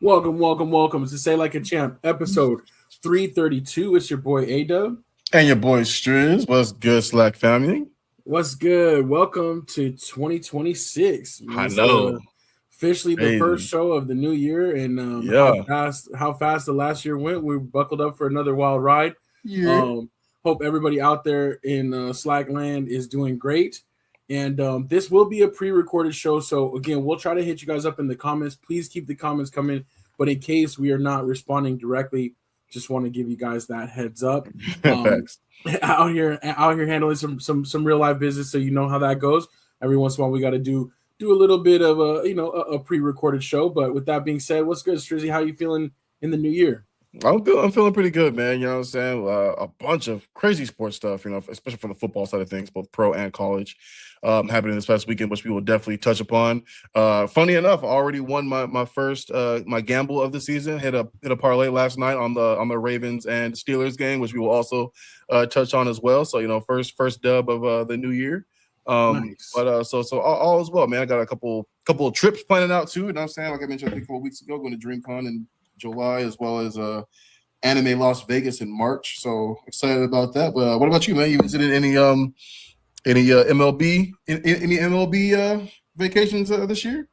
Welcome to Say Like a Champ, episode 332. It's your boy A-Dub. And your boy Striz. What's good, SLAC family? What's good? Welcome to 2026. I know. Officially the first show of the new year, and how fast the last year went. We buckled up for another wild ride. Yeah. Hope everybody out there in SLAC land is doing great. And this will be a pre-recorded show. So, again, we'll try to hit you guys up in the comments. Please keep the comments coming. But in case we are not responding directly, just want to give you guys that heads up. out here handling some real life business, so you know how that goes. Every once in a while, we got to do a little bit of a pre-recorded show. But with that being said, what's good, Strizzy? How you feeling in the new year? I'm feeling pretty good, man. You know what I'm saying? A bunch of crazy sports stuff, especially from the football side of things, both pro and college, happening this past weekend, which we will definitely touch upon. Funny enough, I already won my first my gamble of the season. Hit a parlay last night on the Ravens and Steelers game, which we will also touch on as well. So first dub of the new year. Nice. But so all is well, man. I got a couple of trips planning out too. You know what I'm saying? Like I mentioned, I think 4 weeks ago, going to DreamCon in July, as well as Anime Las Vegas in March. So excited about that. But what about you, man? You visited any MLB vacations this year?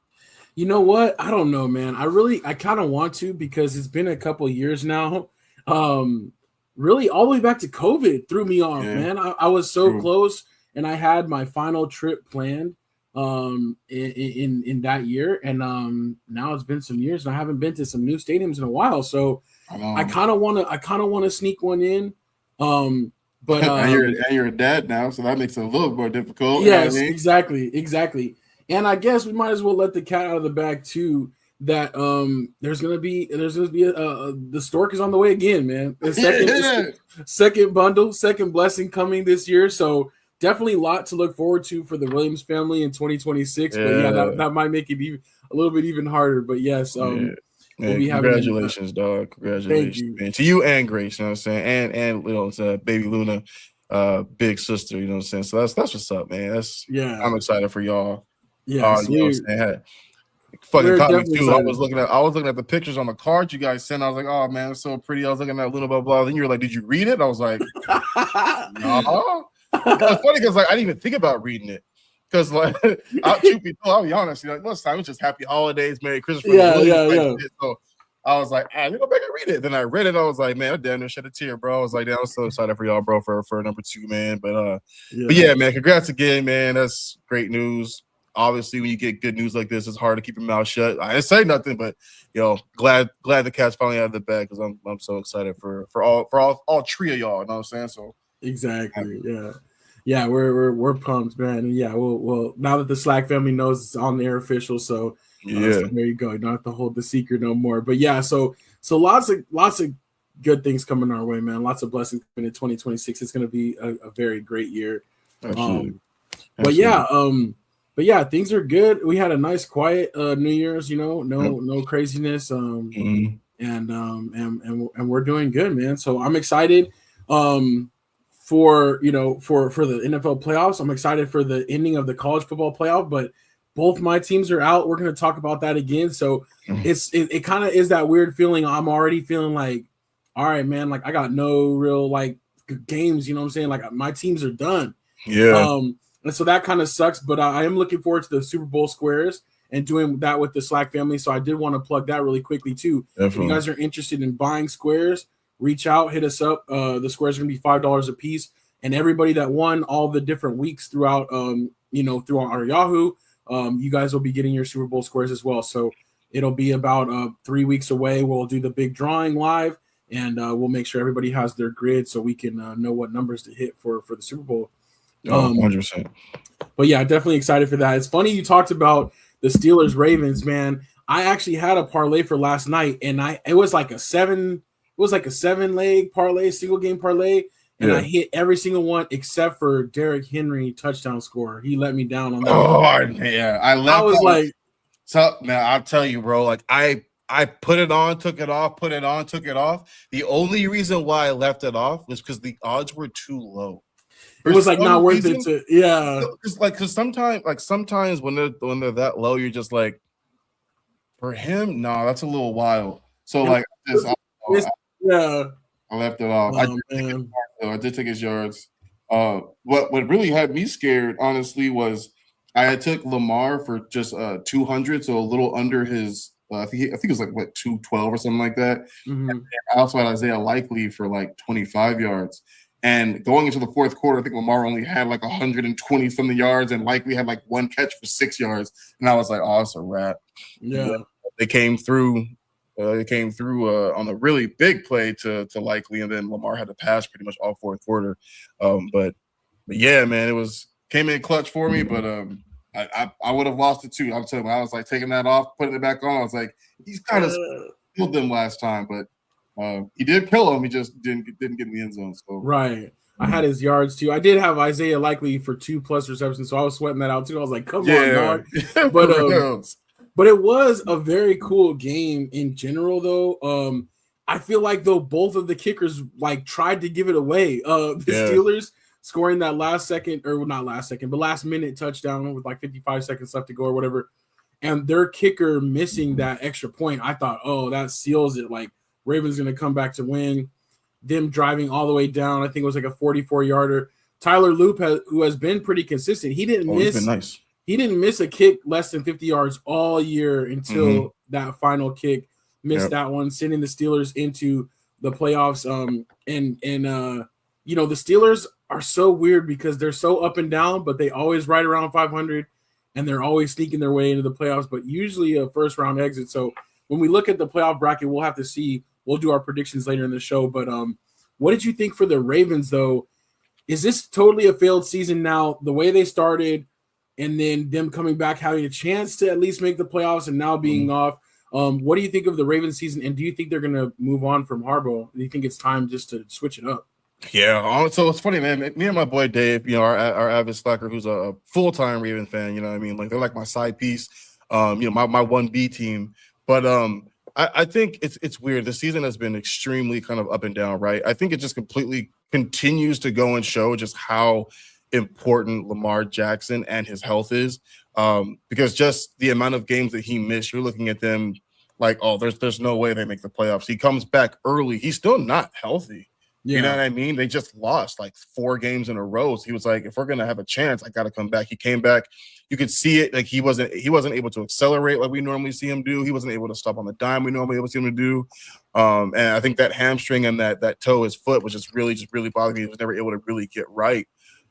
You know what? I don't know, man. I kind of want to, because it's been a couple of years now. Really, all the way back to COVID threw me off, man. I was so close, and I had my final trip planned in that year, and now it's been some years, and I haven't been to some new stadiums in a while. So I kind of want to sneak one in. But and you're a dad now, so that makes it a little more difficult. Yes, exactly. And I guess we might as well let the cat out of the bag too. That there's gonna be the stork is on the way again, man. The second blessing coming this year. So definitely a lot to look forward to for the Williams family in 2026. But that might make it be a little bit even harder. But yes, we'll be congratulations, dog. Congratulations, man. To you and Grace, you know what I'm saying? And baby Luna, big sister, you know what I'm saying? So that's what's up, man. I'm excited for y'all. Yeah, you know what I'm saying? Fucking caught me too. I was looking at the pictures on the cards you guys sent. I was like, oh man, it's so pretty. I was looking at Luna, blah blah. Then you were like, did you read it? I was like, no. It's funny because I didn't even think about reading it. Because I'll be honest, most time it's just happy holidays, Merry Christmas. Yeah. So I was like, let me go back and read it. Then I read it. I was like, man, I damn near shed a tear, bro. I was like, I was so excited for y'all, bro, for number 2, man. But yeah, man, congrats again, man. That's great news. Obviously, when you get good news like this, it's hard to keep your mouth shut. I didn't say nothing, but glad the cat's finally out of the bag, because I'm so excited for all 3 of y'all. You know what I'm saying? So exactly, yeah, we're pumped, man. And yeah, we'll now that the SLAC family knows it's on the air official, so so there you go. You don't have to hold the secret no more. But yeah, so lots of good things coming our way, man. Lots of blessings coming in 2026. It's going to be a very great year. Absolutely. But yeah, things are good. We had a nice, quiet New Year's. No craziness. And we're doing good, man. So I'm excited. For the NFL playoffs. I'm excited for the ending of the college football playoff, but both my teams are out. We're going to talk about that again. So it kind of is that weird feeling. I'm already feeling like, all right, man, like I got no real games, you know what I'm saying? Like my teams are done. Yeah. And so that kind of sucks, but I am looking forward to the Super Bowl squares and doing that with the SLAC family. So I did want to plug that really quickly too. Definitely. If you guys are interested in buying squares, reach out, hit us up. The squares are going to be $5 a piece. And everybody that won all the different weeks throughout, through our Yahoo, you guys will be getting your Super Bowl squares as well. So it'll be about 3 weeks away. We'll do the big drawing live, and we'll make sure everybody has their grid so we can know what numbers to hit for the Super Bowl. 100%. But yeah, definitely excited for that. It's funny you talked about the Steelers Ravens, man. I actually had a parlay for last night, and it was like a 7-leg parlay, single game parlay, and I hit every single one except for Derrick Henry touchdown score. He let me down on that. Oh yeah, I was like, so man, I'll tell you, bro. Like I put it on, took it off, put it on, took it off. The only reason why I left it off was because the odds were too low. It was not worth it to, Because sometimes when they're that low, you're just like, For him, no, that's a little wild. So It like this, yeah. I left it off. Oh man. I did take his yards. What really had me scared, honestly, was I had took Lamar for just 200, so a little under his. I think it was like what 212 or something like that. Mm-hmm. I also had Isaiah Likely for like 25 yards. And going into the fourth quarter, I think Lamar only had like 120 something yards, and Likely had like one catch for 6 yards. And I was like, oh, it's a wrap. Yeah. They came through. It came through on a really big play to Likely, and then Lamar had to pass pretty much all fourth quarter. But yeah, man, it came in clutch for me. But I would have lost it too. I'm telling you, I was like taking that off, putting it back on. I was like, he's kind of killed them last time, but he did kill him. He just didn't get in the end zone. So Right. I had his yards too. I did have Isaiah Likely for 2+ receptions, so I was sweating that out too. I was like, come on, dog. But it was a very cool game in general, though. I feel like though both of the kickers like tried to give it away. Steelers scoring that last minute touchdown with like 55 seconds left to go or whatever, and their kicker missing that extra point. I thought, oh, that seals it. Like Ravens going to come back to win. Them driving all the way down. I think it was like a 44-yarder. Tyler Loop, who has been pretty consistent, he didn't miss. He's been nice. He didn't miss a kick less than 50 yards all year until that final kick. Missed that one, sending the Steelers into the playoffs. And you know, the Steelers are so weird because they're so up and down, but they always right around 500, and they're always sneaking their way into the playoffs, but usually a first-round exit. So when we look at the playoff bracket, we'll have to see. We'll do our predictions later in the show. But what did you think for the Ravens, though? Is this totally a failed season now, the way they started, and then them coming back, having a chance to at least make the playoffs and now being off? What do you think of the Ravens season, and do you think they're going to move on from Harbaugh? Do you think it's time just to switch it up? Yeah, so it's funny, man. Me and my boy Dave, you know, our avid slacker, who's a full-time Raven fan, you know what I mean? Like, they're like my side piece, you know, my 1B team. But I think it's weird. The season has been extremely kind of up and down, right? I think it just completely continues to go and show just how important Lamar Jackson and his health is, because just the amount of games that he missed, you're looking at them like, oh, there's no way they make the playoffs. He comes back early. He's still not healthy. Yeah. You know what I mean? They just lost like 4 games in a row. So he was like, if we're gonna have a chance, I gotta come back. He came back. You could see it, like he wasn't able to accelerate like we normally see him do. He wasn't able to stop on the dime we normally able to see him to do. And I think that hamstring and that toe, his foot, was just really bothering me. He was never able to really get right.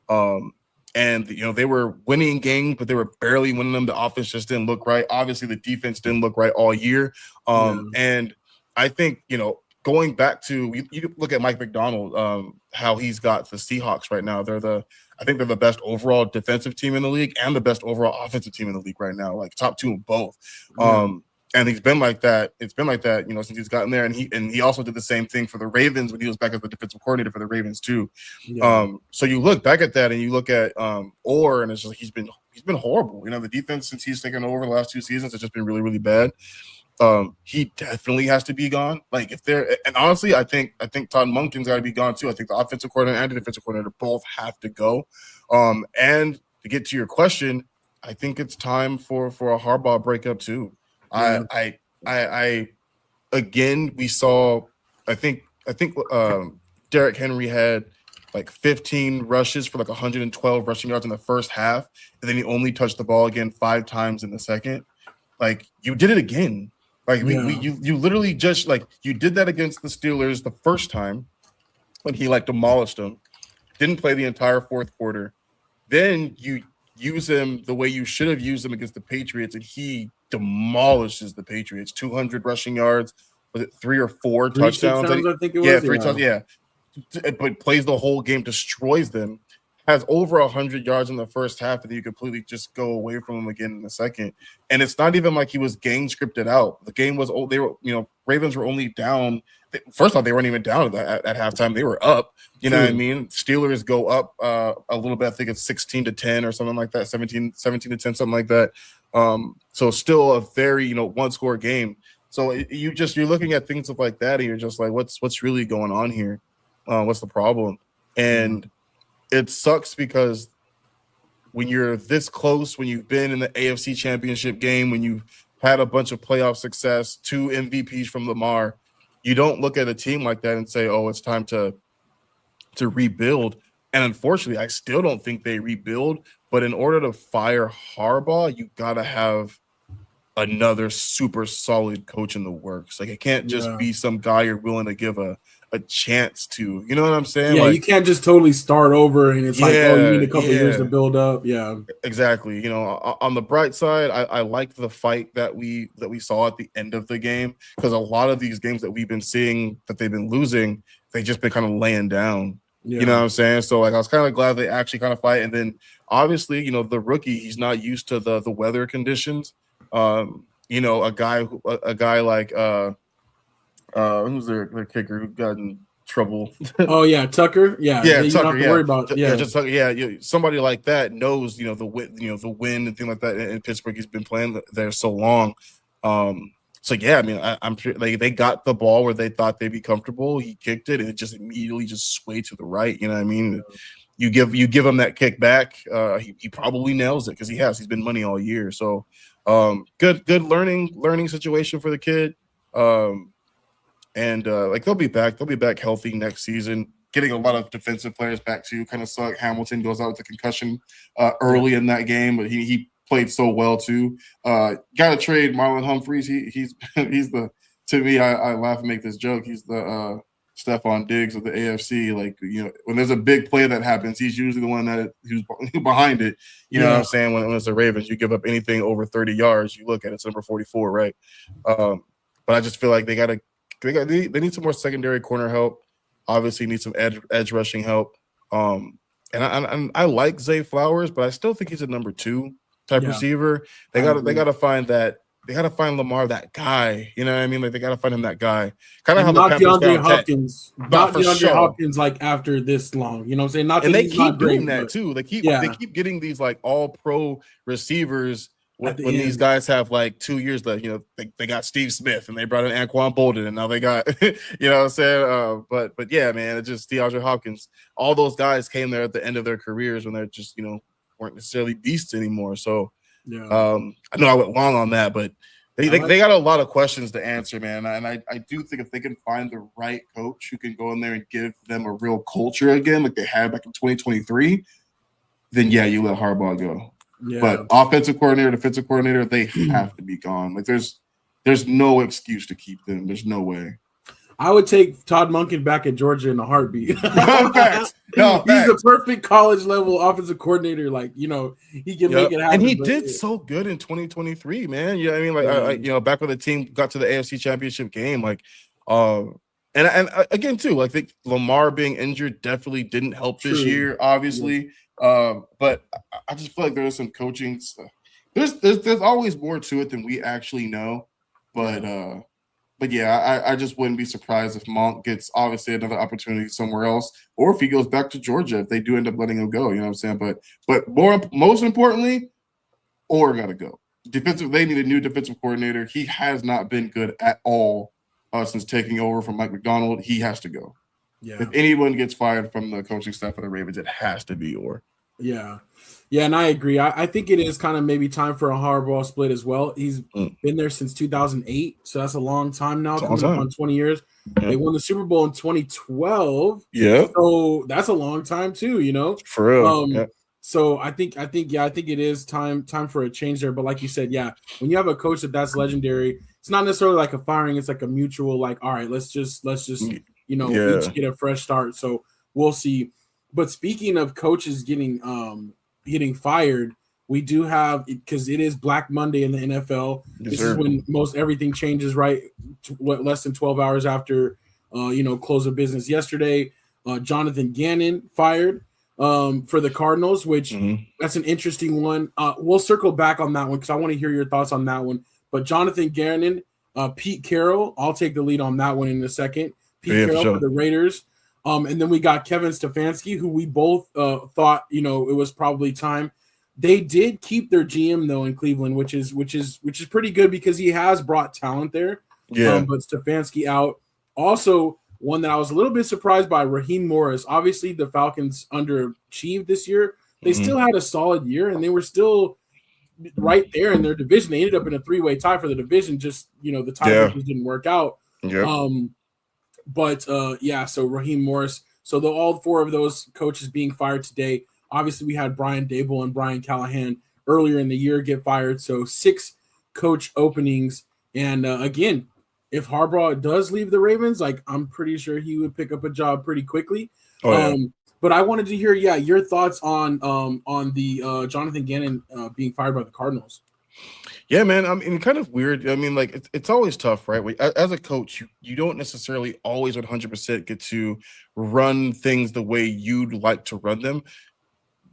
And you know, they were winning games, but they were barely winning them. The offense just didn't look right. Obviously, the defense didn't look right all year. And I think, you know, going back to you look at Mike McDonald, how he's got the Seahawks right now. I think they're the best overall defensive team in the league and the best overall offensive team in the league right now, like top 2 in both. And he's been like that. It's been like that, you know, since he's gotten there. And he also did the same thing for the Ravens when he was back as the defensive coordinator for the Ravens too. So you look back at that and you look at Orr, and it's just like he's been horrible. You know, the defense since he's taken over the last 2 seasons has just been really, really bad. He definitely has to be gone. Like and honestly, I think Todd Monken's got to be gone too. I think the offensive coordinator and the defensive coordinator both have to go. And to get to your question, I think it's time for a Harbaugh breakup too. I again, we saw, I think Derrick Henry had like 15 rushes for like 112 rushing yards in the first half, and then he only touched the ball again 5 times in the second. Like, you did it again. Like, you literally just, like, you did that against the Steelers the first time when he, like, demolished them. Didn't play the entire fourth quarter. Then you use him the way you should have used him against the Patriots, and he demolishes the Patriots. 200 rushing yards. Was it 3 or 4 touchdowns? I think it was. Yeah, 3 touchdowns. Yeah. But plays the whole game, destroys them. Has over 100 yards in the first half, and then you completely just go away from him again in the second. And it's not even like he was game scripted out. The game was, they were, you know, Ravens were only down. First off, they weren't even down at halftime. They were up. You know what I mean? Steelers go up a little bit. I think it's 16-10 or something like that. 17-10, something like that. So still a very, you know, 1-score game. So you're looking at things like that, and you're just like, what's really going on here? What's the problem? And it sucks because when you're this close, when you've been in the AFC Championship game, when you've had a bunch of playoff success, 2 MVPs from Lamar. You don't look at a team like that and say, oh, it's time to rebuild. And unfortunately, I still don't think they rebuild. But in order to fire Harbaugh, you got to have another super solid coach in the works. Like, it can't just be some guy you're willing to give a chance to. You know what I'm saying? Yeah, like, you can't just totally start over and it's like, oh, you need a couple years to build up. Yeah, exactly. You know, on the bright side, I liked the fight that we saw at the end of the game, because a lot of these games that we've been seeing that they've been losing, they just been kind of laying down. Yeah. You know what I'm saying? So, like, I was kind of glad they actually kind of fight. And then obviously, you know, the rookie, he's not used to the weather conditions. You know, a guy like who's their kicker who got in trouble? Oh yeah, Tucker. Yeah, Tucker. You don't have to worry about. Just Tucker. Somebody like that knows, you know, the wind and things like that in Pittsburgh. He's been playing there so long. So yeah, I mean, I'm sure they got the ball where they thought they'd be comfortable. He kicked it, and it just immediately just swayed to the right. You know what I mean? You give him that kick back, he probably nails it, because he's been money all year. So good learning situation for the kid. And like, they'll be back healthy next season. Getting a lot of defensive players back too kind of suck. Hamilton goes out with a concussion early in that game, but he played so well too. Got to trade Marlon Humphreys. He's the, to me, I laugh and make this joke. He's the Stephon Diggs of the AFC. Like, you know, when there's a big play that happens, he's usually the one who's behind it. You know what I'm saying? When it's the Ravens, you give up anything over 30 yards, you look at it, it's number 44, right? But I just feel like they need some more secondary corner help. Obviously, need some edge rushing help. And I like Zay Flowers, but I still think he's a number 2 type receiver. They gotta find that. They gotta find Lamar that guy. You know what I mean? Like, they gotta find him that guy. Kind of how the Panthers DeAndre found Hopkins. Not DeAndre sure. Hopkins. Like, after this long, you know what I'm saying? Not that and they he's keep not doing great, that too. They keep getting these like all pro receivers when these guys have like 2 years left. You know, they got Steve Smith and they brought in Anquan Bolden, and now they got you know what I'm saying. But yeah, man, it's just DeAndre Hopkins. All those guys came there at the end of their careers when they're just, you know, weren't necessarily beasts anymore. So I know I went long on that, but they got a lot of questions to answer, man. And I do think if they can find the right coach who can go in there and give them a real culture again, like they had back in 2023, then yeah, you let Harbaugh go. Yeah. But offensive coordinator, defensive coordinator, they have to be gone. Like, there's no excuse to keep them. There's no way. I would take Todd Monken back at Georgia in a heartbeat. Facts. He's a perfect college level offensive coordinator. Like, you know, he can make it happen. And he did so good in 2023, man. You know what I mean? Like, you know, back when the team got to the AFC Championship game, like, and again too, I think Lamar being injured definitely didn't help this year, obviously. But I just feel like there's some coaching stuff. There's always more to it than we actually know. But yeah, I just wouldn't be surprised if Monk gets obviously another opportunity somewhere else, or if he goes back to Georgia if they do end up letting him go. You know what I'm saying? But most importantly, Orr got to go. They need a new defensive coordinator. He has not been good at all since taking over from Mike McDonald. He has to go. Yeah. If anyone gets fired from the coaching staff of the Ravens, it has to be Orr. Yeah. Yeah, and I agree. I think it is kind of maybe time for a Harbaugh split as well. He's been there since 2008, so that's a long time now, coming up on 20 years. Yeah. They won the Super Bowl in 2012. Yeah. So that's a long time too, you know? For real. So I think it is time for a change there. But like you said, yeah, when you have a coach that's legendary, it's not necessarily like a firing, it's like a mutual, like, all right, let's just you know, each get a fresh start. So we'll see. But speaking of coaches getting fired, we do have, because it is Black Monday in the NFL. This is when most everything changes, right? Less than 12 hours after close of business yesterday. Jonathan Gannon fired for the Cardinals, which that's an interesting one. We'll circle back on that one because I want to hear your thoughts on that one. But Jonathan Gannon, Pete Carroll, I'll take the lead on that one in a second. Pete Carroll for the Raiders. And then we got Kevin Stefanski, who we both thought, you know, it was probably time. They did keep their GM though in Cleveland, which is pretty good because he has brought talent there. Yeah. But Stefanski out. Also, one that I was a little bit surprised by, Raheem Morris. Obviously, the Falcons underachieved this year. They still had a solid year, and they were still right there in their division. They ended up in a 3-way tie for the division. Just the tiebreakers didn't work out. Yep. So Raheem Morris. So all 4 of those coaches being fired today. Obviously, we had Brian Dable and Brian Callahan earlier in the year get fired. So 6 coach openings. And again, if Harbaugh does leave the Ravens, I'm pretty sure he would pick up a job pretty quickly. But I wanted to hear, your thoughts on the Jonathan Gannon being fired by the Cardinals. Yeah, man. I mean, kind of weird. I mean, like it's always tough, right? As a coach, you don't necessarily always 100% get to run things the way you'd like to run them.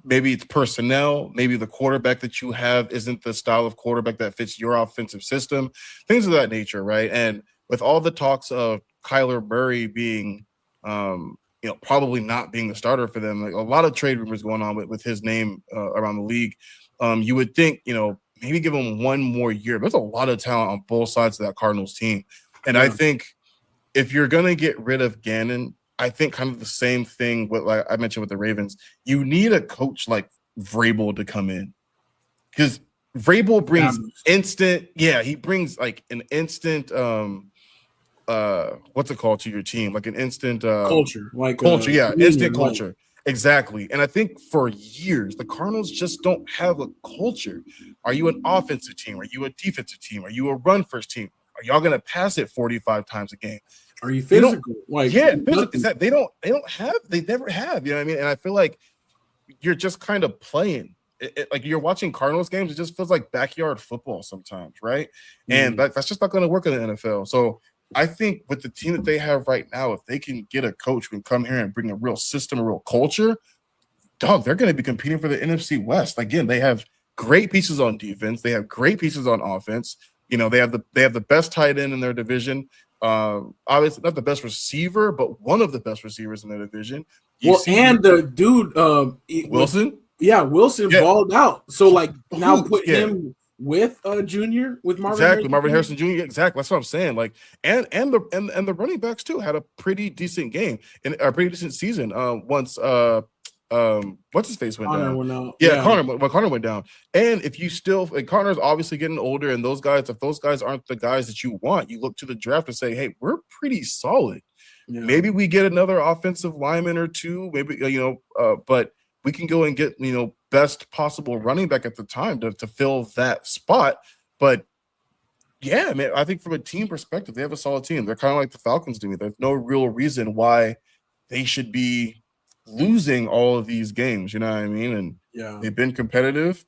Maybe it's personnel. Maybe the quarterback that you have isn't the style of quarterback that fits your offensive system. Things of that nature, right? And with all the talks of Kyler Murray being, probably not being the starter for them, like a lot of trade rumors going on with his name around the league. You would think, maybe give him one more year. There's a lot of talent on both sides of that Cardinals team. And I think if you're going to get rid of Gannon, I think kind of the same thing with, like I mentioned with the Ravens, you need a coach like Vrabel to come in. Because Vrabel brings he brings like an instant what's it called to your team? Like an instant culture. Instant culture. Exactly. And I think for years, the Cardinals just don't have a culture. Are you an offensive team? Are you a defensive team? Are you a run-first team? Are y'all going to pass it 45 times a game? Are you physical? Physical. They never have. You know what I mean? And I feel like you're just kind of playing. Like you're watching Cardinals games, it just feels like backyard football sometimes, right? And that's just not going to work in the NFL. So I think with the team that they have right now, if they can get a coach who can come here and bring a real system, a real culture, they're going to be competing for the NFC West. Again, they have great pieces on defense. They have great pieces on offense. They have the best tight end in their division. Obviously not the best receiver, but one of the best receivers in their division. The dude Wilson. Wilson balled out. So now put him with Junior, with Marvin Harrison Jr. Exactly, that's what I'm saying. Like, and the running backs too had a pretty decent game and a pretty decent season. Once what's his face went down. Connor went down. And if you still, Connor's obviously getting older, and those guys, if those guys aren't the guys that you want, you look to the draft and say, hey, we're pretty solid. Yeah. Maybe we get another offensive lineman or two. Maybe but we can go and get best possible running back at the time to fill that spot. But yeah, man, I think from a team perspective, they have a solid team. They're kind of like the Falcons to me. There's no real reason why they should be losing all of these games. You know what I mean? And they've been competitive.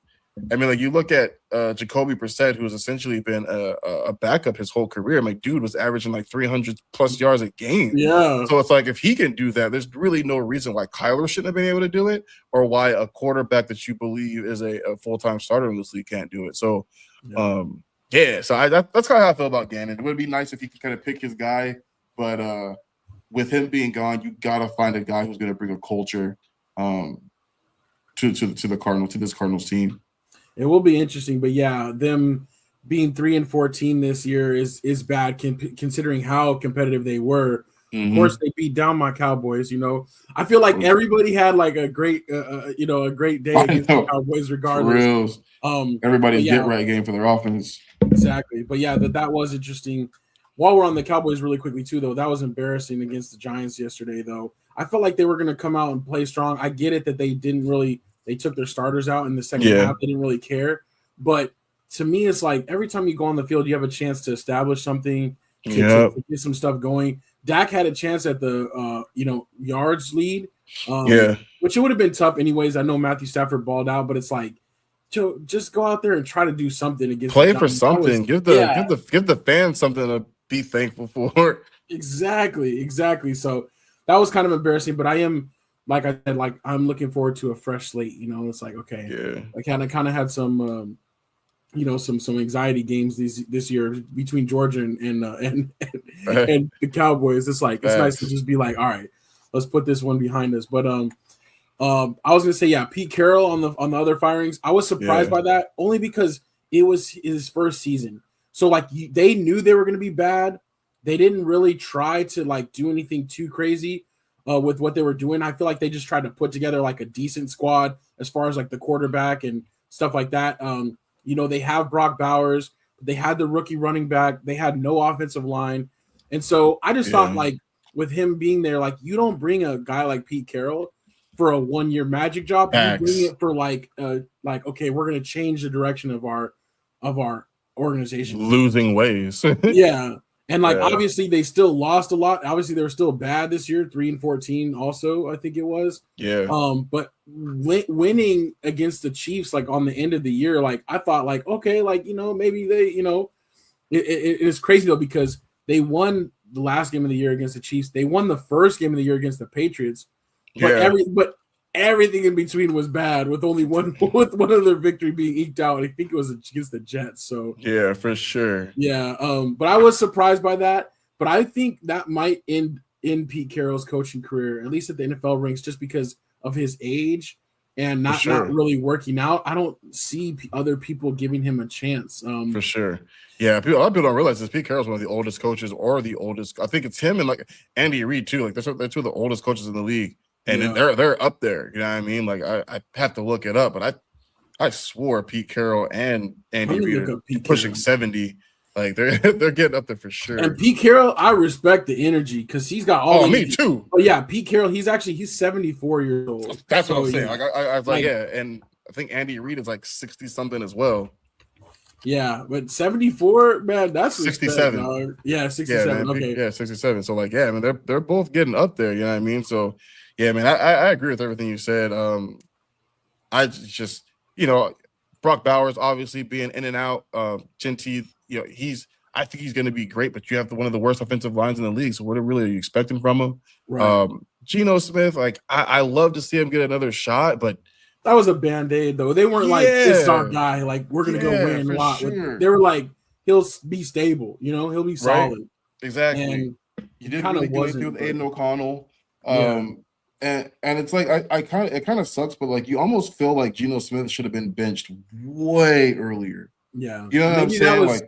I mean, like you look at Jacoby Brissett, who's essentially been a backup his whole career. My dude was averaging like 300 plus yards a game. Yeah. So it's like if he can do that, there's really no reason why Kyler shouldn't have been able to do it, or why a quarterback that you believe is a full-time starter in this league can't do it. So, so that's kind of how I feel about Gannon. It would be nice if he could kind of pick his guy, but with him being gone, you gotta find a guy who's going to bring a culture to the Cardinals, to this Cardinals team. It will be interesting, but them being 3-14 this year is bad considering how competitive they were. Mm-hmm. Of course, they beat down my Cowboys. I feel like everybody had like a great, a great day against the Cowboys, regardless. Everybody's get right game for their offense. Exactly, but that was interesting. While we're on the Cowboys, really quickly too, though, that was embarrassing against the Giants yesterday. Though I felt like they were going to come out and play strong. I get it that they didn't really. They took their starters out in the second half. They didn't really care. But to me, it's like every time you go on the field, you have a chance to establish something, to get some stuff going. Dak had a chance at the yards lead, which it would have been tough anyways. I know Matthew Stafford balled out, but it's like, Joe, just go out there and try to do something against. Play for something. Give the fans something to be thankful for. Exactly. So that was kind of embarrassing, but I am. Like I said, I'm looking forward to a fresh slate. It's like, okay, I kind of had some, some anxiety games this year between Georgia and the Cowboys. It's like it's nice to just be like, all right, let's put this one behind us. But I was gonna say, Pete Carroll on the other firings. I was surprised by that only because it was his first season. So they knew they were gonna be bad. They didn't really try to do anything too crazy. With what they were doing, I feel like they just tried to put together a decent squad as far as the quarterback and stuff like that. You know, they have Brock Bowers, they had the rookie running back, they had no offensive line. And so I just thought, like, with him being there, like, you don't bring a guy like Pete Carroll for a 1-year magic job. You bring it for like okay, we're gonna change the direction of our organization. Losing ways. Yeah. And like obviously they still lost a lot. Obviously they were still bad this year, 3-14 also, I think it was. Yeah. But winning against the Chiefs like on the end of the year, like I thought like, okay, like, you know, maybe they, you know, it's crazy though, because they won the last game of the year against the Chiefs. They won the first game of the year against the Patriots. But everything in between was bad, with only one other victory being eked out. I think it was against the Jets. So yeah, for sure. Yeah. But I was surprised by that. But I think that might end Pete Carroll's coaching career, at least at the NFL ranks, just because of his age and not really working out. I don't see other people giving him a chance. For sure. Yeah, a lot of people don't realize this. Pete Carroll's one of the oldest coaches, or the oldest. I think it's him and like Andy Reid too. Like they're two of the oldest coaches in the league. And they're up there, you know what I mean? Like I have to look it up, but I swore Pete Carroll and Andy Reid are pushing 70. Like they're getting up there for sure. And Pete Carroll, I respect the energy because he's got all. Oh, me too. Oh yeah, Pete Carroll, he's 74 years old. That's what I'm saying. Like I was like, yeah, and I think Andy Reid is like 60 something as well. Yeah, but 74, man, that's 67. Respect, yeah, 67. Yeah, man, okay, yeah, 67. So like, yeah, I mean, they're both getting up there. You know what I mean? So. Yeah, man, I agree with everything you said. I just, you know, Brock Bowers obviously being in and out. Genty, you know, I think he's going to be great, but you have one of the worst offensive lines in the league. So what really are you expecting from him? Right. Geno Smith, like I love to see him get another shot, but that was a Band-Aid though. They weren't like, this is our guy. Like we're going to go win a lot. Sure. They were like, he'll be stable. You know, he'll be solid. Right. Exactly. And you didn't really do anything with Aiden O'Connell. And it's like it kind of sucks, but like you almost feel like Geno Smith should have been benched way earlier. Yeah, you know what I'm saying?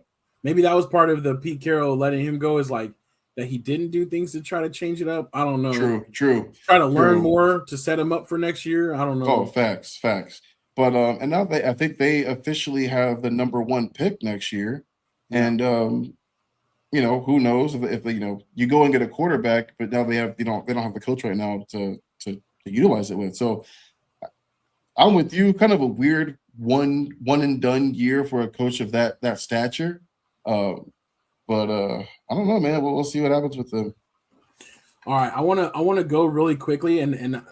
Maybe that was part of the Pete Carroll letting him go, is like that he didn't do things to try to change it up. I don't know. True. Try to learn more to set him up for next year. I don't know. Oh, facts. But and now I think they officially have the #1 pick next year, and you know, who knows if you know, you go and get a quarterback, but now they don't have the coach right now to utilize it with. So I'm with you. Kind of a weird one and done year for a coach of that stature. But I don't know, man. We'll see what happens with them. All right, I want to go really quickly, and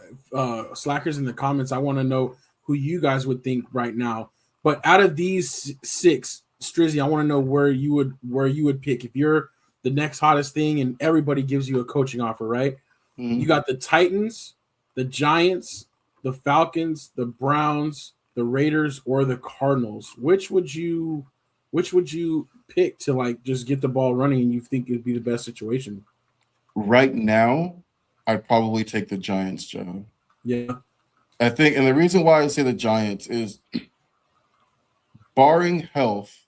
slackers in the comments, I want to know who you guys would think right now. But out of these 6, Strizzy, I want to know where you would pick if you're the next hottest thing and everybody gives you a coaching offer, right? Mm-hmm. You got the Titans, the Giants, the Falcons, the Browns, the Raiders, or the Cardinals. Which would you pick to like just get the ball running and you think it'd be the best situation? Right now, I'd probably take the Giants, Joe. Yeah. I think, and the reason why I say the Giants is barring health,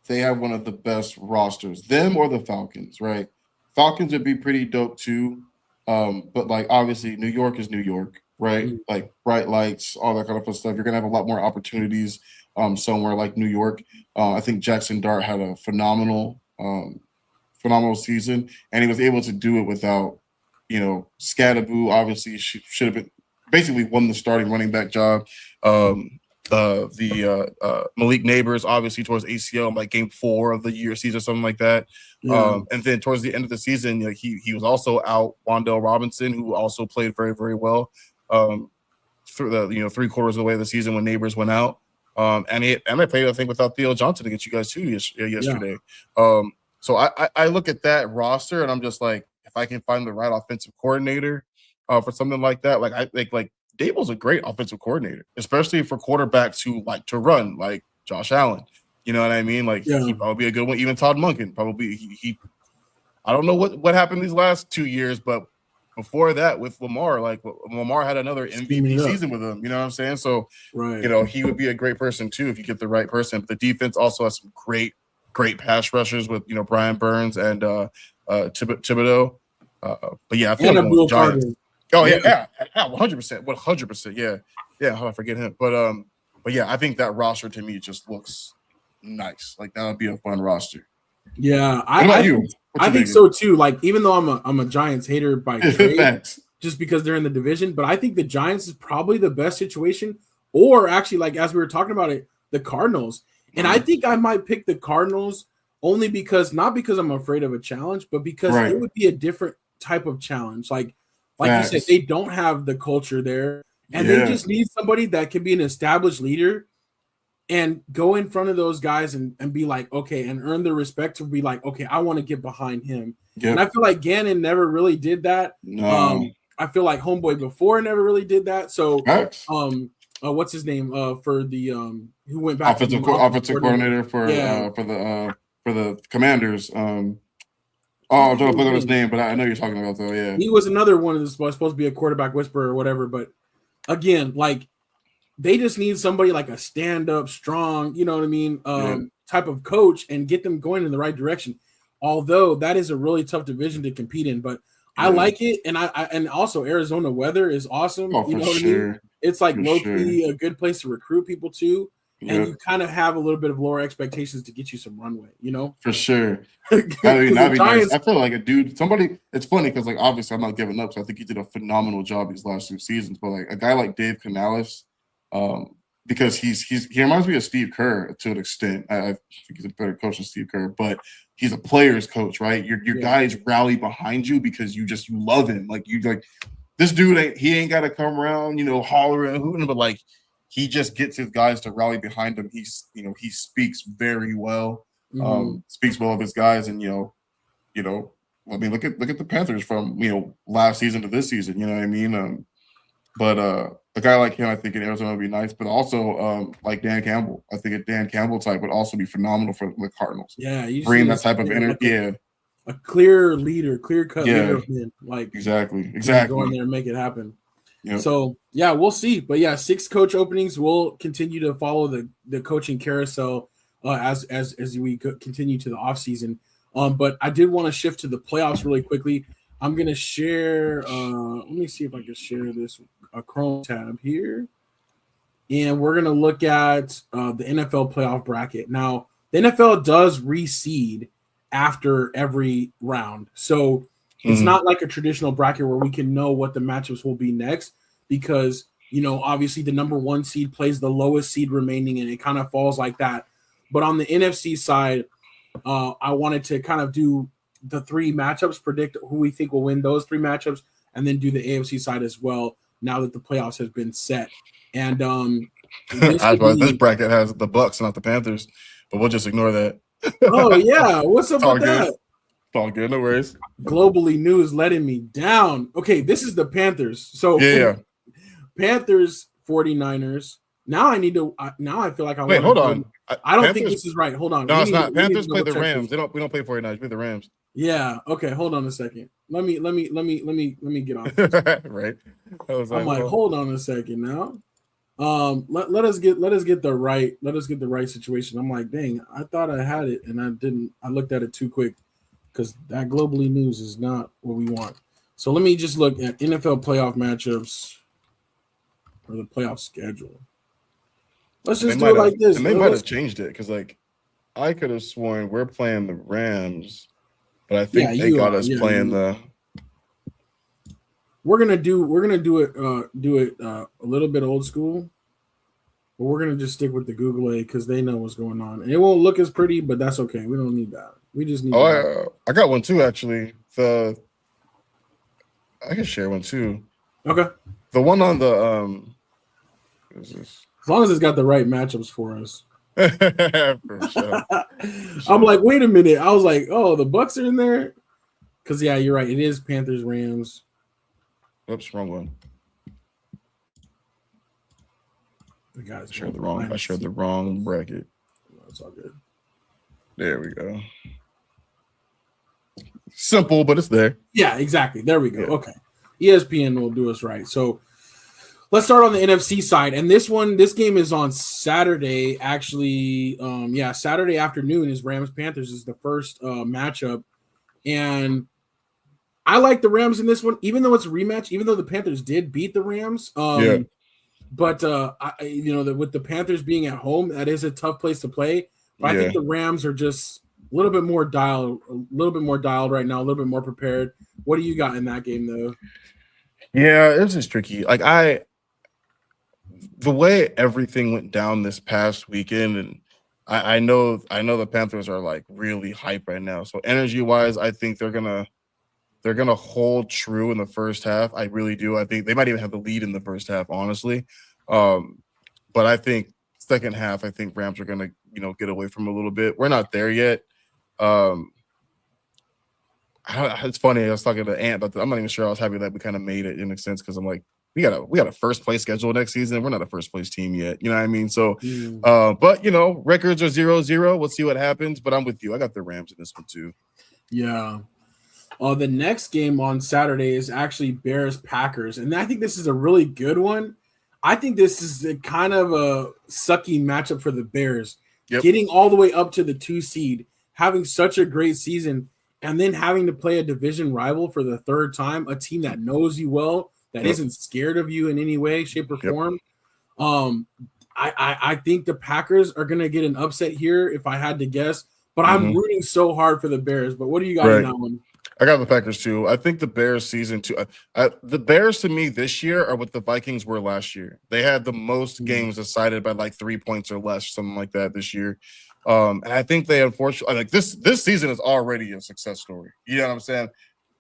they have one of the best rosters, them or the Falcons, right? Falcons would be pretty dope too. But like obviously New York is New York, right? Mm-hmm. Like bright lights, all that kind of stuff. You're gonna have a lot more opportunities somewhere like New York. I think Jackson Dart had a phenomenal season, and he was able to do it without, you know, Scadaboo obviously should have been basically won the starting running back job. Malik Neighbors obviously towards ACL like game 4 of the year season, something like that. Yeah. And then towards the end of the season, you know, he was also out. Wan'Dale Robinson, who also played very, very well through the 3/4 of the way of the season when Neighbors went out. And they played, I think, without Theo Johnson against you guys too yesterday. Yeah. So I look at that roster and I'm just like, if I can find the right offensive coordinator for something like that, like I think like Dable's a great offensive coordinator, especially for quarterbacks who like to run, like Josh Allen. You know what I mean? Like he'd probably be a good one. Even Todd Monken probably. He I don't know what happened these last 2 years, but before that with Lamar, like Lamar had another MVP season with him. You know what I'm saying? So you know, he would be a great person too if you get the right person. But the defense also has some great pass rushers with, you know, Brian Burns and Thibodeau. But yeah, I feel like the Giants. Oh yeah, 100%, 100%. Yeah. How do I forget him? But But yeah, I think that roster to me just looks nice. Like that would be a fun roster. Yeah, What about you? I think so too. Like, even though I'm a Giants hater by trade, Thanks. just because they're in the division, but I think the Giants is probably the best situation. Or actually, like as we were talking about it, the Cardinals. And I think I might pick the Cardinals only because not because I'm afraid of a challenge, but because it would be a different type of challenge. Like you said, they don't have the culture there, and they just need somebody that can be an established leader and go in front of those guys and be like, okay, and earn the respect to be like, okay, I want to get behind him. Yep. And I feel like Gannon never really did that. No. I feel like Homeboy before never really did that. So, what's his name for the who went back offensive coordinator for the Commanders. I'm trying to look up his name, but I know you're talking about though. Yeah, he was another one that's supposed to be a quarterback whisperer or whatever. But again, like they just need somebody like a stand-up, strong, you know what I mean, type of coach and get them going in the right direction. Although that is a really tough division to compete in, but I like it, and and also Arizona weather is awesome. Oh, you know what I mean? It's like low-key a good place to recruit people to, and you kind of have a little bit of lower expectations to get you some runway, you know? For sure. That'd be nice. I feel like a dude, somebody, it's funny because like obviously I'm not giving up, so I think he did a phenomenal job these last 2 seasons, but like a guy like Dave Canales, because he reminds me of Steve Kerr to an extent. I think he's a better coach than Steve Kerr, but he's a player's coach, right? Your guys rally behind you because you love him. Like this dude he ain't got to come around, hollering and hooting, but like he just gets his guys to rally behind him. He speaks very well, speaks well of his guys, and I mean look at the Panthers from last season to this season. You know what I mean? But a guy like him, I think in Arizona would be nice. But also like Dan Campbell, I think a Dan Campbell type would also be phenomenal for the Cardinals. Yeah, you bring that type of energy. A clear leader, clear-cut leader of men. Like exactly. Go in there and make it happen. Yep. So yeah, we'll see. But yeah, 6 coach openings. We'll continue to follow the coaching carousel as we continue to the offseason. But I did want to shift to the playoffs really quickly. I'm gonna share. Let me see if I can share this a Chrome tab here, and we're gonna look at the NFL playoff bracket. Now, the NFL does reseed after every round, so it's not like a traditional bracket where we can know what the matchups will be next, because obviously the number 1 seed plays the lowest seed remaining, and it kind of falls like that. But on the NFC side, I wanted to kind of do the 3 matchups, predict who we think will win those 3 matchups, and then do the AFC side as well now that the playoffs have been set. And this bracket has the Bucks, not the Panthers, but we'll just ignore that. Oh yeah, what's up with that? It's all good, no worries. Globally news letting me down. Okay, this is the Panthers. So Panthers 49ers. Now I need to. Now I feel like I wait. Hold on. I don't think this is right. Hold on. No, it's not. Panthers play the Rams. We don't play 49ers. We play the Rams. Yeah. Okay. Hold on a second. Let me get on. Right. I'm like, hold on a second now. Let us get the right situation. I'm like, dang, I thought I had it and I didn't. I looked at it too quick because that globally news is not what we want. So let me just look at NFL playoff matchups or the playoff schedule. Let's just do it like this. And they might have changed it because like I could have sworn we're playing the Rams, but I think they got us playing the. We're gonna do it a little bit old school, but we're gonna just stick with the Google A because they know what's going on, and it won't look as pretty, but that's okay. We don't need that. We just need. I got one too actually. I can share one too. Okay. The one on the what is this? As long as it's got the right matchups for us. For sure. I'm like, wait a minute. I was like, oh, the Bucks are in there. Because yeah, you're right. It is Panthers Rams. Oops, wrong one. The guys shared the wrong. I shared the wrong bracket. That's all good. There we go. Simple, but it's there. Yeah, exactly. There we go. Yeah. Okay. ESPN will do us right. So let's start on the NFC side. And this game is on Saturday, actually. Saturday afternoon is Rams-Panthers is the first matchup. And I like the Rams in this one, even though it's a rematch, even though the Panthers did beat the Rams. But with the Panthers being at home, that is a tough place to play. But I think Yeah. the Rams are just a little bit more dialed right now, a little bit more prepared. What do you got in that game though? Yeah, it's just tricky. Like the way everything went down this past weekend, and I know the Panthers are like really hype right now. So energy wise, I think they're gonna hold true in the first half. I really do. I think they might even have the lead in the first half, honestly. Um, but I think second half, I think Rams are gonna get away from a little bit. We're not there yet. Um, it's funny. I was talking to Ant, but I'm not even sure I was happy that we kind of made it in a sense because I'm like, we got a first place schedule next season. We're not a first place team yet. You know what I mean? So, but records are 0-0. We'll see what happens. But I'm with you. I got the Rams in this one too. Yeah. The next game on Saturday is actually Bears Packers, and I think this is a really good one. I think this is a kind of a sucky matchup for the Bears, Yep. getting all the way up to the 2 seed, having such a great season, and then having to play a division rival for the third time, a team that knows you well, that Yep. isn't scared of you in any way, shape, or Yep. form. I think the Packers are going to get an upset here if I had to guess, but I'm rooting so hard for the Bears. But what do you got in that one? I got the Packers too. I think the Bears season too. The Bears to me this year are what the Vikings were last year. They had the most games decided by like 3 points or less, something like that this year. And I think they unfortunately like this season is already a success story. You know what I'm saying?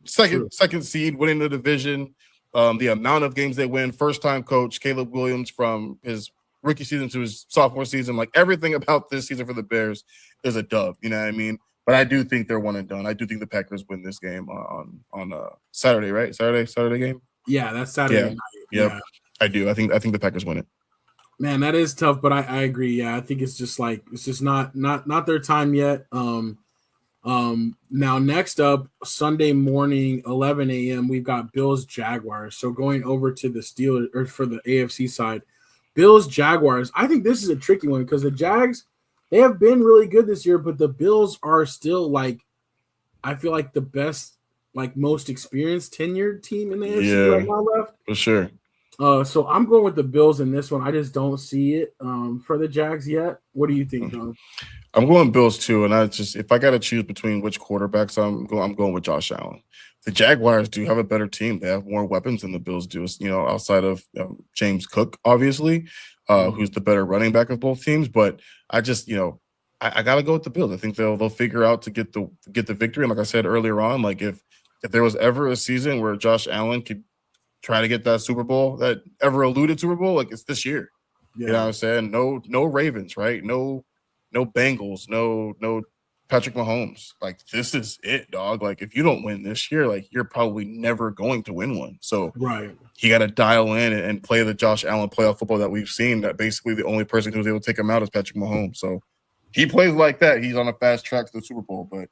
Second seed, winning the division. The amount of games they win, first time coach Caleb Williams from his rookie season to his sophomore season, like everything about this season for the Bears is a dub. You know what I mean? But I do think they're one and done. I do think the Packers win this game on Saturday, right? Saturday game. Yeah, that's Saturday night. Yep. Yeah. I do. I think the Packers win it. Man, that is tough, but I agree. Yeah, I think it's just not their time yet. Now next up, Sunday morning, 11 a.m. We've got Bills Jaguars. So going over to the Steelers or for the AFC side, Bills Jaguars. I think this is a tricky one because the Jags, they have been really good this year, but the Bills are still I feel like the best, most experienced tenured team in the AFC right now left. For sure. So I'm going with the Bills in this one. I just don't see it for the Jags yet. What do you think, Don? I'm going Bills too, and if I got to choose between which quarterbacks, I'm going with Josh Allen. The Jaguars do have a better team. They have more weapons than the Bills do. Outside of James Cook, obviously, who's the better running back of both teams. But I just I got to go with the Bills. I think they'll figure out to get the victory. And like I said earlier on, like if there was ever a season where Josh Allen could try to get that Super Bowl, that ever eluded Super Bowl, like it's this year. Yeah. You know what I'm saying? No Ravens, right? No Bengals, no Patrick Mahomes. Like this is it, dog. Like if you don't win this year, like you're probably never going to win one. So you got to dial in and play the Josh Allen playoff football that we've seen. That basically the only person who's able to take him out is Patrick Mahomes. So he plays like that. He's on a fast track to the Super Bowl, but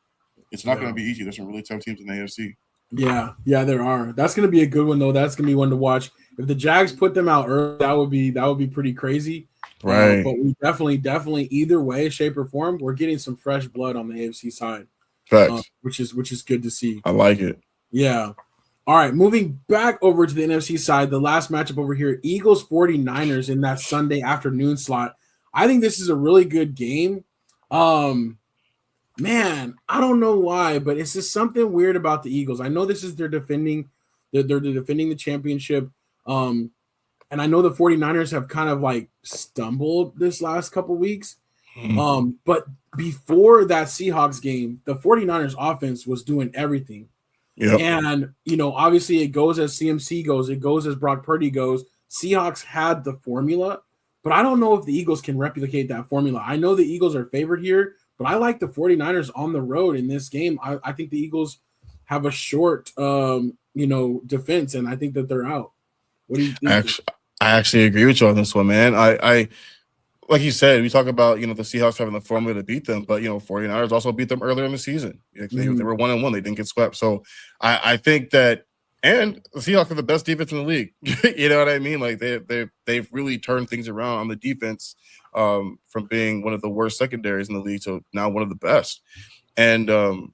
it's not going to be easy. There's some really tough teams in the AFC. Yeah, there are. That's going to be a good one though. That's going to be one to watch. If the Jags put them out early, that would be pretty crazy. Right. But we definitely either way, shape or form, we're getting some fresh blood on the AFC side. Facts. Which is good to see. I like it. Yeah. All right, moving back over to the NFC side, the last matchup over here, Eagles 49ers in that Sunday afternoon slot. I think this is a really good game. Man, I don't know why, but it's just something weird about the Eagles. I know this is they're defending the championship. And I know the 49ers have kind of stumbled this last couple weeks. But before that Seahawks game, the 49ers offense was doing everything. Yep. And, obviously it goes as CMC goes. It goes as Brock Purdy goes. Seahawks had the formula, but I don't know if the Eagles can replicate that formula. I know the Eagles are favored here, but I like the 49ers on the road in this game. I think the Eagles have a short, defense, and I think that they're out. What do you think? I actually agree with you on this one, man. I like you said, we talk about, the Seahawks having the formula to beat them, but, 49ers also beat them earlier in the season. They were 1-1. They didn't get swept. So I think that, and the Seahawks are the best defense in the league. You know what I mean? Like they've really turned things around on the defense from being one of the worst secondaries in the league to now one of the best. And the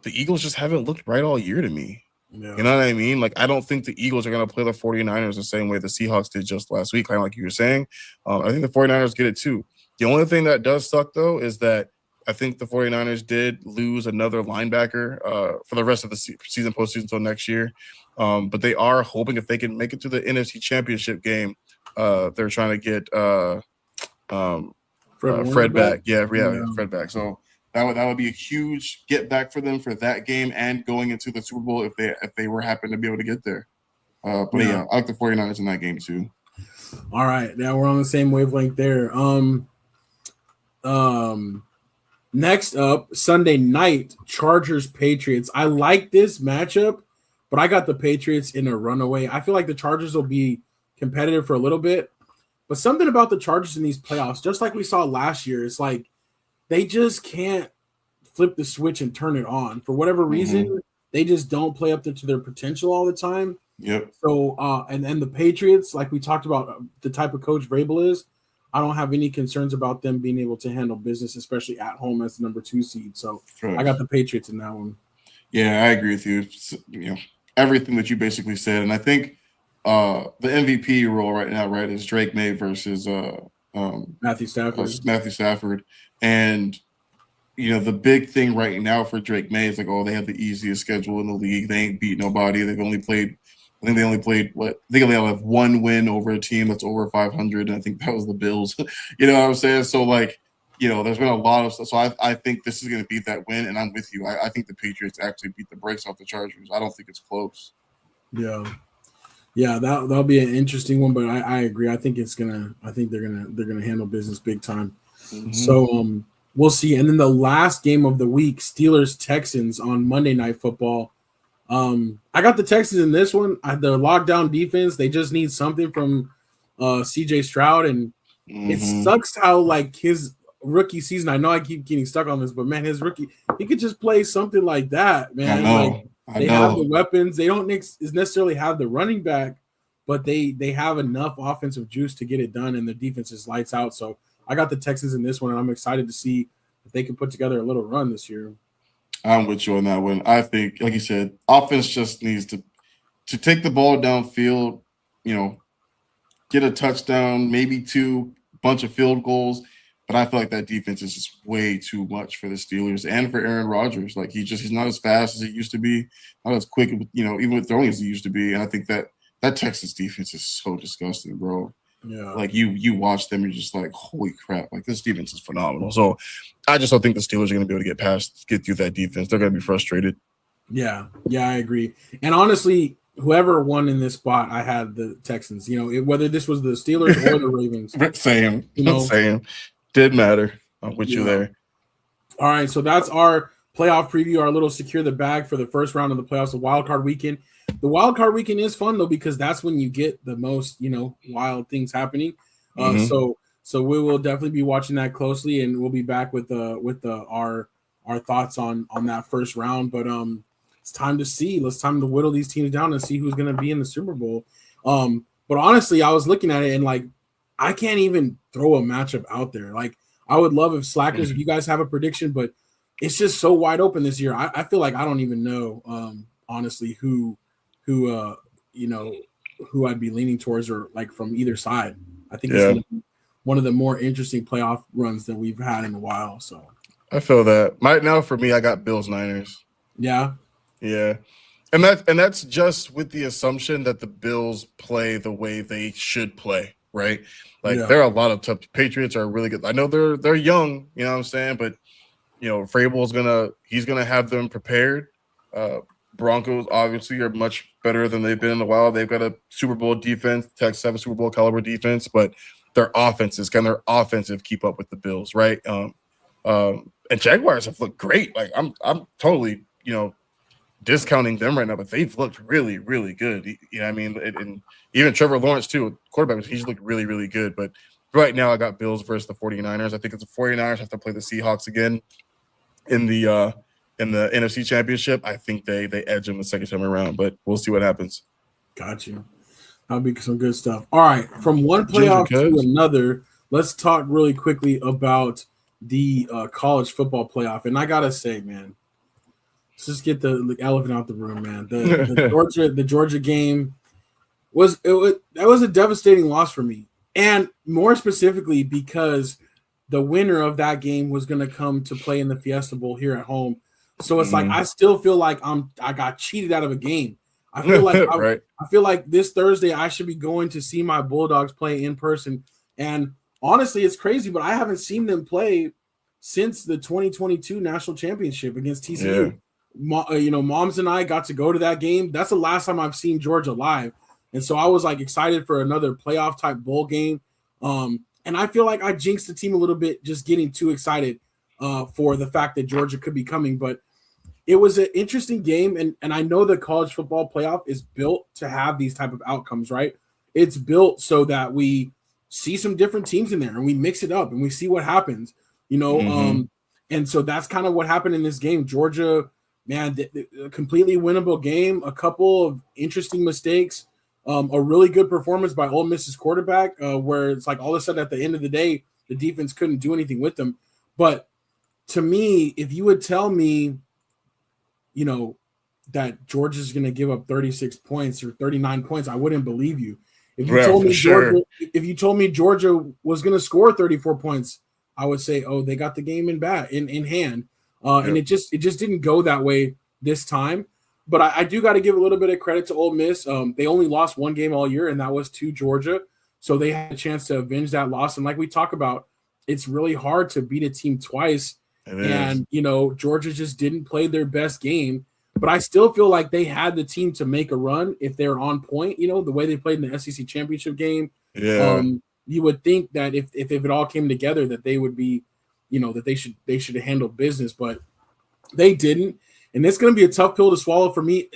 Eagles just haven't looked right all year to me. Yeah. You know what I mean? Like, I don't think the Eagles are going to play the 49ers the same way the Seahawks did just last week, kind of like you were saying. I think the 49ers get it too. The only thing that does suck, though, is that I think the 49ers did lose another linebacker for the rest of the season, postseason until next year. But they are hoping if they can make it to the NFC Championship game, they're trying to get Fred back. Yeah, Fred back. So that would be a huge get back for them for that game and going into the Super Bowl if they were happen to be able to get there. But I like the 49ers in that game too. All right, now we're on the same wavelength there. Next up, Sunday night, Chargers Patriots. I like this matchup, but I got the Patriots in a runaway. I feel like the Chargers will be competitive for a little bit, but something about the Chargers in these playoffs, just like we saw last year, it's like they just can't flip the switch and turn it on. For whatever reason, they just don't play up to their potential all the time. Yep. So, and the Patriots, like we talked about, the type of coach Vrabel is, I don't have any concerns about them being able to handle business, especially at home as the number 2 seed. So I got the Patriots in that one. Yeah, I agree with you. You know, everything that you basically said. And I think the MVP role right now, right, is Drake May versus Matthew Stafford. And, you know, the big thing right now for Drake May is like, oh, they have the easiest schedule in the league. They ain't beat nobody. They've only played – I think they only played they only have one win over a team that's over 500, and I think that was the Bills. You know what I'm saying? So, like, you know, there's been a lot of stuff. So I think this is going to beat that win, and I'm with you. I think the Patriots actually beat the brakes off the Chargers. I don't think it's close. Yeah, that'll be an interesting one, but I agree. I think they're gonna handle business big time. So we'll see. And then the last game of the week, Steelers Texans on Monday Night Football. I got the Texans in this one. The lockdown defense, they just need something from CJ Stroud, and it sucks how like his rookie season. I know I keep getting stuck on this, but man, his rookie, he could just play something like that, man. They have the weapons. They don't necessarily have the running back, but they have enough offensive juice to get it done, and the defense is lights out. So I got the Texans in this one, and I'm excited to see if they can put together a little run this year. I'm with you on that one. I think, like you said, offense just needs to take the ball downfield, you know, get a touchdown, maybe 2, bunch of field goals. But I feel like that defense is just way too much for the Steelers and for Aaron Rodgers. Like he's not as fast as he used to be, not as quick, you know, even with throwing as he used to be. And I think that Texas defense is so disgusting, bro. Yeah, like you watch them, you're just like, holy crap! Like this defense is phenomenal. So I just don't think the Steelers are going to be able to get through that defense. They're going to be frustrated. Yeah, I agree. And honestly, whoever won in this spot, I had the Texans. You know, whether this was the Steelers or the Ravens. Same. Didn't matter. I'm with you there. All right, so that's our playoff preview. Our little secure the bag for the first round of the playoffs, the wild card weekend. The wild card weekend is fun though because that's when you get the most, you know, wild things happening. So we will definitely be watching that closely, and we'll be back with our thoughts on that first round. But it's time to see. Let's time to whittle these teams down and see who's going to be in the Super Bowl. But honestly, I was looking at it and like I can't even throw a matchup out there. Like I would love if Slackers, if you guys have a prediction, but it's just so wide open this year. I feel like I don't even know honestly who I'd be leaning towards or like from either side. I think it's gonna be one of the more interesting playoff runs that we've had in a while. So I feel that right now for me, I got Bills Niners. Yeah. And that's just with the assumption that the Bills play the way they should play, right? Like there are a lot of tough Patriots are really good. I know they're young, you know what I'm saying? But you know, Vrabel's he's gonna have them prepared. Broncos obviously are much better than they've been in a while. They've got a Super Bowl defense. Texas have a Super Bowl caliber defense, but their offenses can their offensive keep up with the Bills, right? And Jaguars have looked great. Like I'm totally, you know, discounting them right now, but they've looked really, really good. You know what I mean? And even Trevor Lawrence too, quarterback, he's looked really, really good. But right now I got Bills versus the 49ers. I think it's the 49ers have to play the Seahawks again in the NFC Championship. I think they edge them the second time around, but we'll see what happens. Got you. That'll be some good stuff. All right, from one playoff to another, let's talk really quickly about the college football playoff. And I gotta say, man, let's just get the elephant out the room, man. The Georgia game that was a devastating loss for me, and more specifically because the winner of that game was going to come to play in the Fiesta Bowl here at home. So it's like I still feel like I got cheated out of a game. I feel like right. I feel like this Thursday I should be going to see my Bulldogs play in person. And honestly, it's crazy, but I haven't seen them play since the 2022 national championship against TCU. Yeah. Moms and I got to go to that game. That's the last time I've seen Georgia live. And so I was like excited for another playoff type bowl game. And I feel like I jinxed the team a little bit just getting too excited for the fact that Georgia could be coming. But it was an interesting game. And I know the college football playoff is built to have these type of outcomes, right? It's built so that we see some different teams in there and we mix it up and we see what happens, and so that's kind of what happened in this game. Georgia, man, a completely winnable game, a couple of interesting mistakes, a really good performance by Ole Miss's quarterback, where it's like all of a sudden at the end of the day, the defense couldn't do anything with them. But to me, if you would tell me, that Georgia's going to give up 36 points or 39 points, I wouldn't believe you. If you told me Georgia was going to score 34 points, I would say, oh, they got the game in hand. And it just didn't go that way this time. But I do got to give a little bit of credit to Ole Miss. They only lost one game all year, and that was to Georgia. So they had a chance to avenge that loss. And like we talk about, it's really hard to beat a team twice. And, Georgia just didn't play their best game. But I still feel like they had the team to make a run if they're on point, the way they played in the SEC championship game. Yeah. You would think that if it all came together that they would be, that they should have handled business, but they didn't. And it's going to be a tough pill to swallow for me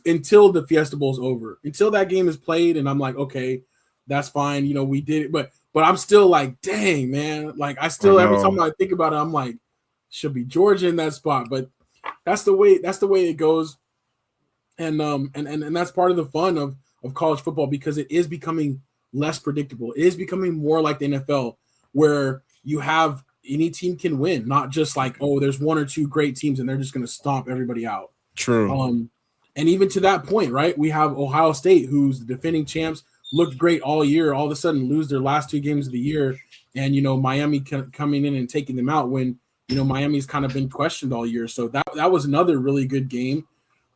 until the Fiesta Bowl is over, until that game is played. And I'm like, okay, that's fine. We did it, but I'm still like, dang, man. Like every time I think about it, I'm like, should be Georgia in that spot, but that's the way it goes. And that's part of the fun of college football, because it is becoming less predictable. It is becoming more like the NFL, where you have any team can win, not just like, oh, there's one or two great teams and they're just going to stomp everybody out. True. And even to that point, right, we have Ohio State, who's the defending champs, looked great all year, all of a sudden lose their last two games of the year, and Miami coming in and taking them out when Miami's kind of been questioned all year. So that was another really good game.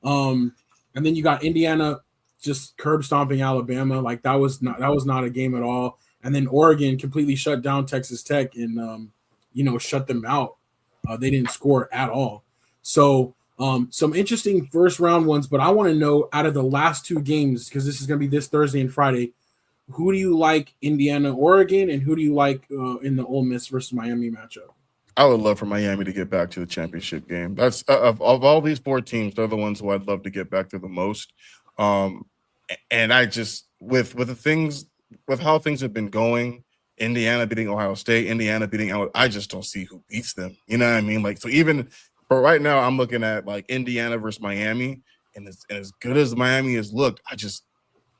And then you got Indiana just curb stomping Alabama. Like that was not a game at all. And then Oregon completely shut down Texas Tech and shut them out. They didn't score at all. So some interesting first round ones, but I want to know, out of the last two games, because this is going to be this Thursday and Friday, who do you like Indiana, Oregon, and who do you like in the Ole Miss versus Miami matchup? I would love for Miami to get back to the championship game. That's of all these four teams, they're the ones who I'd love to get back to the most. And I just with how things have been going, Indiana beating Ohio State, Indiana beating I just don't see who beats them. You know what I mean? Like, so even for right now, I'm looking at like Indiana versus Miami, and as good as Miami has looked,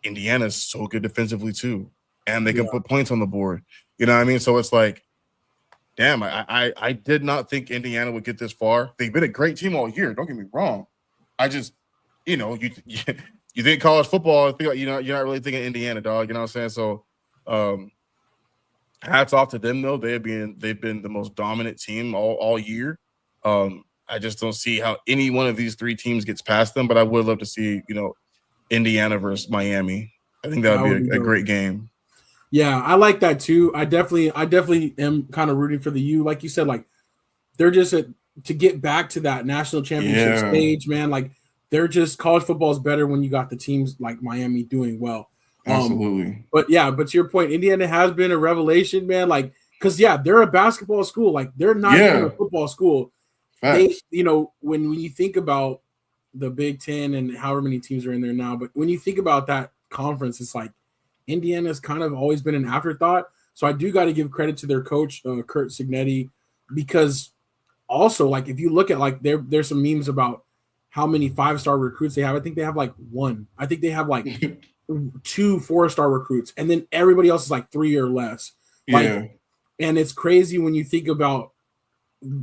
Indiana is so good defensively too, and they can put points on the board. You know what I mean? So it's like, damn, I did not think Indiana would get this far. They've been a great team all year. Don't get me wrong. I just, you think college football, you're not really thinking Indiana, dog. You know what I'm saying? So, hats off to them though. They've been the most dominant team all year. I just don't see how any one of these three teams gets past them. But I would love to see, Indiana versus Miami. I think that would be a great game. Yeah, I like that too. I definitely am kind of rooting for the U. Like you said, like they're just to get back to that national championship stage, man. Like they're just, college football is better when you got the teams like Miami doing well. Absolutely. But to your point, Indiana has been a revelation, man. Like, because they're a basketball school. Like they're not even a football school. Facts. They, when you think about the Big Ten and however many teams are in there now, but when you think about that conference, it's like Indiana's kind of always been an afterthought. So I do got to give credit to their coach, Kurt Cignetti, because also, like, if you look at, like, there's some memes about how many 5-star recruits they have. I think they have like one. I think they have like 2 4-star recruits, and then everybody else is like 3 or less. Like, and it's crazy when you think about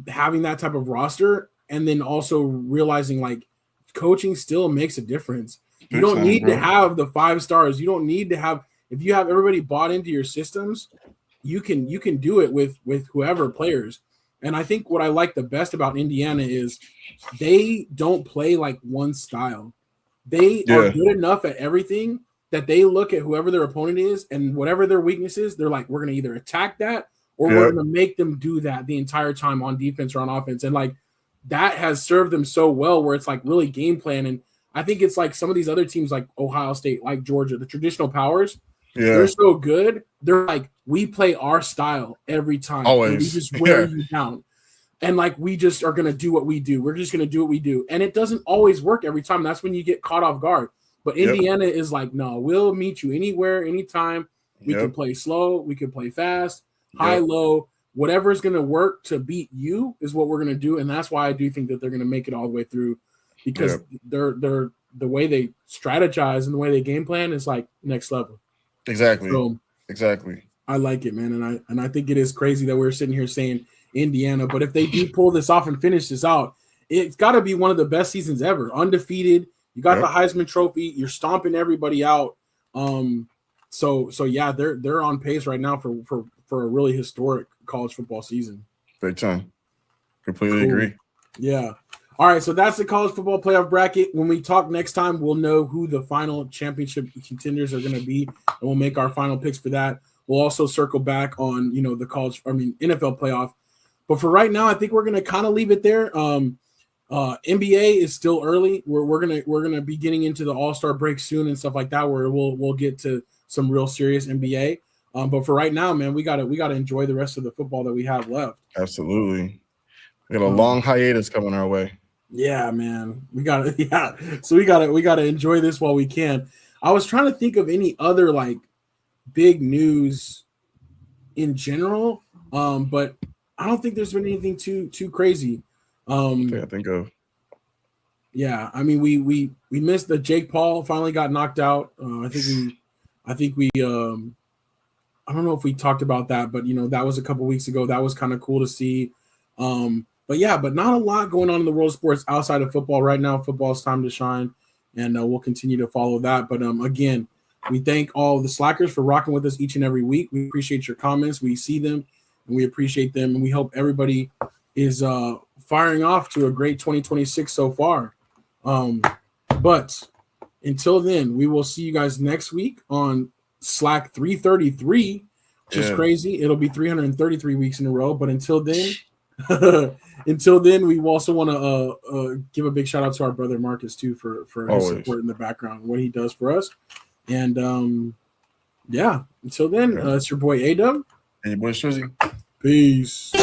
having that type of roster and then also realizing like coaching still makes a difference. You Big don't time, need bro. to have the 5 stars. You don't need to have, if you have everybody bought into your systems, you can do it with whoever players. And I think what I like the best about Indiana is they don't play like one style. They are Yeah. good enough at everything that they look at whoever their opponent is and whatever their weakness is, they're like, we're going to either attack that or we're Yep. going to make them do that the entire time on defense or on offense. And like that has served them so well where it's like really game plan. And I think it's like some of these other teams like Ohio State, like Georgia, the traditional powers, Yeah. they're so good. They're like, we play our style every time. Always. And we just wear Yeah. you down. And like we just are going to do what we do. We're just going to do what we do. And it doesn't always work every time. That's when you get caught off guard. But Indiana is like, no, we'll meet you anywhere, anytime. We can play slow. We can play fast, high, low. Whatever is going to work to beat you is what we're going to do. And that's why I do think that they're going to make it all the way through because they're the way they strategize and the way they game plan is like next level. Exactly. So, exactly. I like it, man. And I think it is crazy that we're sitting here saying Indiana. But if they do pull this off and finish this out, it's got to be one of the best seasons ever. Undefeated. You got the Heisman Trophy. You're stomping everybody out. So yeah, they're on pace right now for a really historic college football season. Big time. Completely agree. Yeah. All right, so that's the college football playoff bracket. When we talk next time, we'll know who the final championship contenders are going to be, and we'll make our final picks for that. We'll also circle back on, the NFL playoff. But for right now, I think we're going to kind of leave it there. NBA is still early. We're gonna be getting into the All-Star break soon and stuff like that, where we'll get to some real serious NBA. But for right now, man, we gotta enjoy the rest of the football that we have left. Absolutely. We got a long hiatus coming our way. Yeah, man. So we gotta enjoy this while we can. I was trying to think of any other like big news in general, but I don't think there's been anything too crazy. I think of. Yeah, I mean we missed that Jake Paul finally got knocked out. I think we I don't know if we talked about that, but that was a couple weeks ago. That was kind of cool to see. But not a lot going on in the world of sports outside of football right now. Football's time to shine, and we'll continue to follow that. But again, we thank all the slackers for rocking with us each and every week. We appreciate your comments. We see them, and we appreciate them, and we hope everybody is firing off to a great 2026 so far. But until then, we will see you guys next week on SLAC 333, which is crazy. It'll be 333 weeks in a row. But until then, we also want to give a big shout out to our brother Marcus too for his support in the background, what he does for us. And until then, it's your boy A-Dub and your boy Shrizzy. Peace.